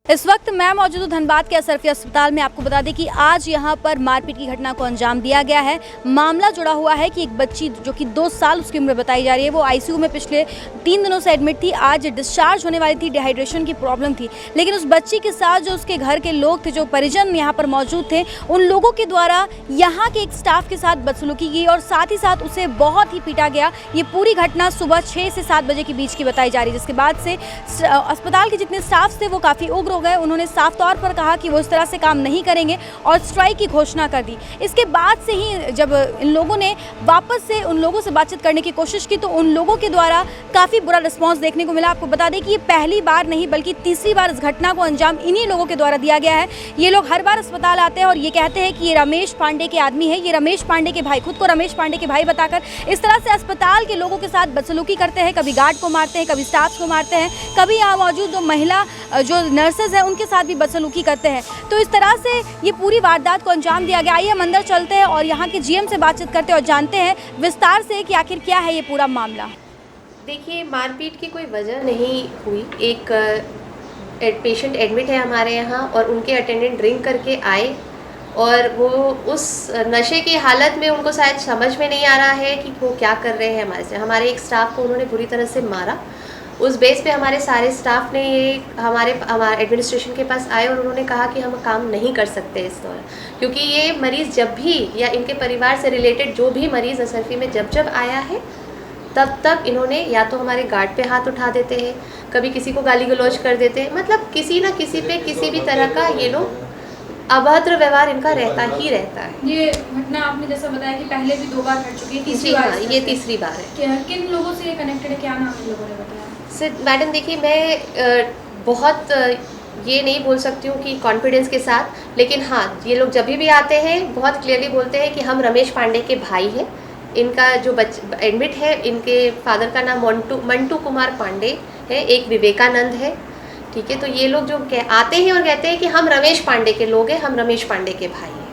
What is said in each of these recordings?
इस वक्त मैं मौजूद हूँ धनबाद के अशरफी अस्पताल में। आपको बता दें कि आज यहाँ पर मारपीट की घटना को अंजाम दिया गया है। मामला जुड़ा हुआ है कि एक बच्ची जो कि 2 साल उसकी उम्र बताई जा रही है, वो आईसीयू में पिछले 3 दिनों से एडमिट थी। आज डिस्चार्ज होने वाली थी, डिहाइड्रेशन की प्रॉब्लम थी, लेकिन उस बच्ची के साथ जो उसके घर के लोग थे, जो परिजन यहाँ पर मौजूद थे, उन लोगों के द्वारा यहाँ के एक स्टाफ के साथ बदसलूकी की और साथ ही साथ उसे बहुत ही पीटा गया। ये पूरी घटना सुबह 6 से 7 बजे के बीच की बताई जा रही है, जिसके बाद से अस्पताल के जितने स्टाफ थे वो काफ़ी उग्र हो गए। उन्होंने साफ तौर पर कहा कि वो इस तरह से काम नहीं करेंगे और स्ट्राइक की घोषणा कर दी। इसके बाद से ही जब इन लोगों ने वापस से उन लोगों से बातचीत करने की कोशिश की तो उन लोगों के द्वारा काफ़ी बुरा रिस्पांस देखने को मिला। आपको बता दें कि ये पहली बार नहीं बल्कि तीसरी बार इस घटना को अंजाम इन्हीं लोगों के द्वारा दिया गया है। ये लोग हर बार अस्पताल आते हैं और ये कहते हैं कि ये रमेश पांडे के आदमी है, ये रमेश पांडे के भाई, खुद को रमेश पांडे के भाई बताकर इस तरह से अस्पताल के लोगों के साथ बदसलूकी करते हैं। कभी गार्ड को मारते हैं, कभी स्टाफ को मारते हैं, कभी यहाँ मौजूद जो महिला जो नर्सेज हैं उनके साथ भी बदसलूकी करते हैं। तो इस तरह से ये पूरी वारदात को अंजाम दिया गया। आइए हम अंदर चलते हैं और यहाँ के जीएम से बातचीत करते हैं और जानते हैं विस्तार से कि आखिर क्या है ये पूरा मामला। देखिए, मारपीट की कोई वजह नहीं हुई। एक पेशेंट एडमिट है हमारे यहाँ और उनके अटेंडेंट ड्रिंक करके आए और वो उस नशे की हालत में उनको शायद समझ में नहीं आ रहा है कि वो क्या कर रहे हैं। हमारे एक स्टाफ को उन्होंने बुरी तरह से मारा। उस बेस पे हमारे सारे स्टाफ ने ये हमारे एडमिनिस्ट्रेशन के पास आए और उन्होंने कहा कि हम काम नहीं कर सकते इस दौरान, क्योंकि ये मरीज़ जब भी या इनके परिवार से रिलेटेड जो भी मरीज़ अशरफी में जब आया है तब इन्होंने या तो हमारे गार्ड पे हाथ उठा देते हैं, कभी किसी को गाली गलौज कर देते हैं, मतलब किसी न किसी पे किसी भी तरह का ये लोग अभद्र व्यवहार इनका रहता ही रहता है। ये घटना आपने जैसा बताया कि पहले भी 2 बार घट चुकी है, तीसरी बार बार ये तीसरी बार है। किन लोगों से ये कनेक्टेड है, क्या नाम इन लोगों ने बताया? सर मैडम देखिए, मैं बहुत ये नहीं बोल सकती हूँ कि कॉन्फिडेंस के साथ, लेकिन हाँ, ये लोग जब भी आते हैं बहुत क्लियरली बोलते हैं कि हम रमेश पांडे के भाई हैं। इनका जो एडमिट है, इनके फादर का नाम मंटू कुमार पांडे है, एक विवेकानंद है, ठीक है। तो ये लोग जो आते हैं और कहते हैं कि हम रमेश पांडे के लोग हैं, हम रमेश पांडे के भाई हैं।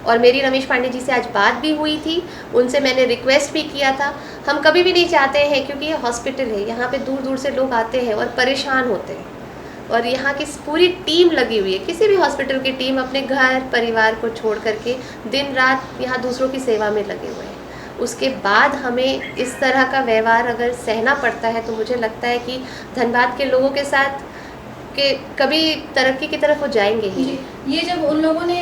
और मेरी रमेश पांडे जी से आज बात भी हुई थी, उनसे मैंने रिक्वेस्ट भी किया था। हम कभी भी नहीं चाहते हैं, क्योंकि ये हॉस्पिटल है, यहाँ पे दूर दूर से लोग आते हैं और परेशान होते हैं, और यहाँ की पूरी टीम लगी हुई है। किसी भी हॉस्पिटल की टीम अपने घर परिवार को छोड़ करके दिन रात यहाँ दूसरों की सेवा में लगे हुए हैं। उसके बाद हमें इस तरह का व्यवहार अगर सहना पड़ता है तो मुझे लगता है कि धनबाद के लोगों के साथ के कभी तरक्की की तरफ वो जाएंगे ही। ये जब उन लोगों ने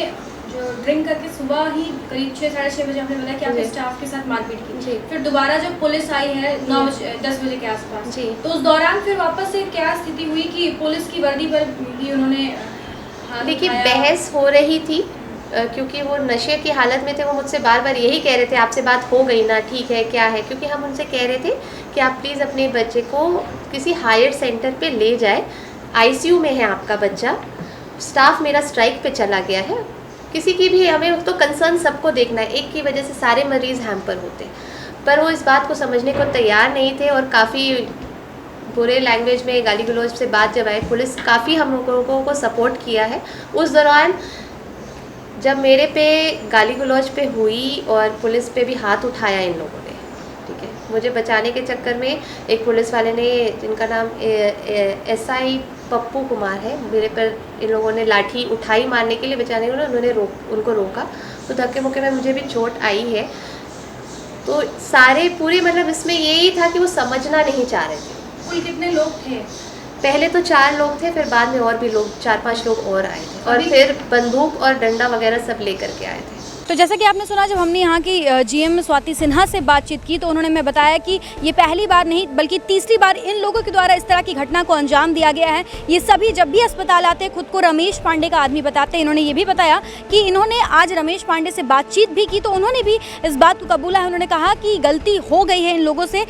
जो ड्रिंक करके सुबह ही करीब 6 साढ़े 6 बजे आपने बताया कि आपने स्टाफ के साथ मारपीट की, फिर दोबारा जब पुलिस आई है 10 बजे के आसपास, तो उस दौरान फिर वापस से क्या स्थिति हुई कि पुलिस की वर्दी पर भी उन्होंने? देखिए, बहस हो रही थी क्योंकि वो नशे की हालत में थे। वो मुझसे बार बार यही कह रहे थे, आपसे बात हो गई ना, ठीक है, क्या है, क्योंकि हम उनसे कह रहे थे कि आप प्लीज़ अपने बच्चे को किसी हायर सेंटर पे ले जाए, आईसीयू में है आपका बच्चा, स्टाफ मेरा स्ट्राइक पे चला गया है। किसी की भी हमें तो कंसर्न सबको देखना है, एक की वजह से सारे मरीज़ हैम्पर होते, पर वो इस बात को समझने को तैयार नहीं थे और काफ़ी बुरे लैंग्वेज में गाली गलौज से बात जब आई। पुलिस काफ़ी हम लोगों को सपोर्ट किया है। उस दौरान जब मेरे पे गाली गलौज पे हुई और पुलिस पे भी हाथ उठाया इन लोगों ने, ठीक है, मुझे बचाने के चक्कर में एक पुलिस वाले ने, जिनका नाम SI पप्पू कुमार है, मेरे पर इन लोगों ने लाठी उठाई मारने के लिए, बचाने के लिए उन्होंने उनको रोका, तो धक्के मुक्के में मुझे भी चोट आई है। तो सारे पूरे मतलब इसमें यही था कि वो समझना नहीं चाह रहे थे। कुल कितने लोग थे? पहले तो 4 लोग थे, फिर बाद में और भी लोग 4-5 लोग और आए थे, और फिर बंदूक और डंडा वगैरह सब लेकर के आए थे। तो जैसा कि आपने सुना, जब हमने यहाँ की GM स्वाति सिन्हा से बातचीत की तो उन्होंने हमें बताया कि ये पहली बार नहीं बल्कि तीसरी बार इन लोगों के द्वारा इस तरह की घटना को अंजाम दिया गया है। ये सभी जब भी अस्पताल आते हैं खुद को रमेश पांडे का आदमी बताते हैं। इन्होंने ये भी बताया कि इन्होंने आज रमेश पांडे से बातचीत भी की तो उन्होंने भी इस बात को कबूला है। उन्होंने कहा कि गलती हो गई है इन लोगों से,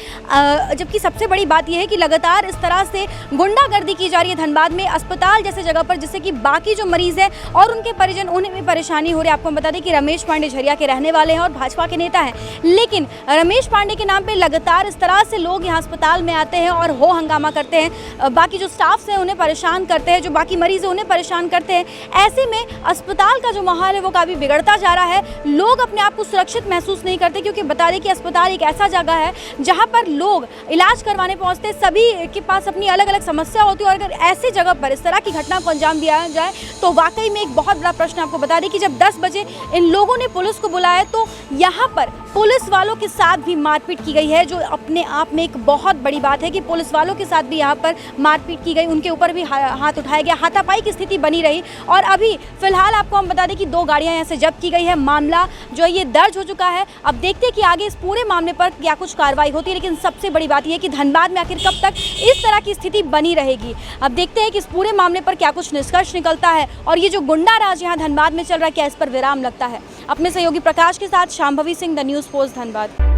जबकि सबसे बड़ी बात यह है कि लगातार इस तरह से गुंडागर्दी की जा रही है धनबाद में अस्पताल जैसे जगह पर, जिससे कि बाकी जो मरीज़ है और उनके परिजन, उन्हें भी परेशानी हो रही है। आपको बता दें कि रमेश रमेश पांडे झरिया के रहने वाले हैं और भाजपा के नेता हैं, लेकिन रमेश पांडे के नाम पे लगातार इस तरह से लोग यहाँ अस्पताल में आते हैं और हो हंगामा करते हैं, बाकी जो स्टाफ हैं उन्हें परेशान करते हैं, जो बाकी मरीज हैं उन्हें परेशान करते हैं। ऐसे में अस्पताल का जो माहौल है वो काफ़ी बिगड़ता जा रहा है। लोग अपने आप को सुरक्षित महसूस नहीं करते, क्योंकि बता दें कि अस्पताल एक ऐसा जगह है जहाँ पर लोग इलाज करवाने पहुँचते हैं, सभी के पास अपनी अलग अलग समस्या होती है, और अगर ऐसी जगह पर इस तरह की घटना को अंजाम दिया जाए तो वाकई में एक बहुत बड़ा प्रश्न। आपको बता दें कि जब 10 बजे इन लोगों ने पुलिस को बुलाया तो यहाँ पर पुलिस वालों के साथ भी मारपीट की गई है, जो अपने आप में एक बहुत बड़ी बात है कि पुलिस वालों के साथ भी यहाँ पर मारपीट की गई, उनके ऊपर भी हाथ उठाया गया, हाथापाई की स्थिति बनी रही। और अभी फिलहाल आपको हम बता दें कि 2 गाड़ियाँ यहाँ से जब्त की गई है, मामला जो है ये दर्ज हो चुका है। अब देखते हैं कि आगे इस पूरे मामले पर क्या कुछ कार्रवाई होती है, लेकिन सबसे बड़ी बात यह है कि धनबाद में आखिर कब तक इस तरह की स्थिति बनी रहेगी। अब देखते हैं कि इस पूरे मामले पर क्या कुछ निष्कर्ष निकलता है, और ये जो गुंडा राज यहाँ धनबाद में चल रहा है क्या इस पर विराम लगता है। अपने सहयोगी प्रकाश के साथ Shambhavi Singh, the news post, Dhanbad.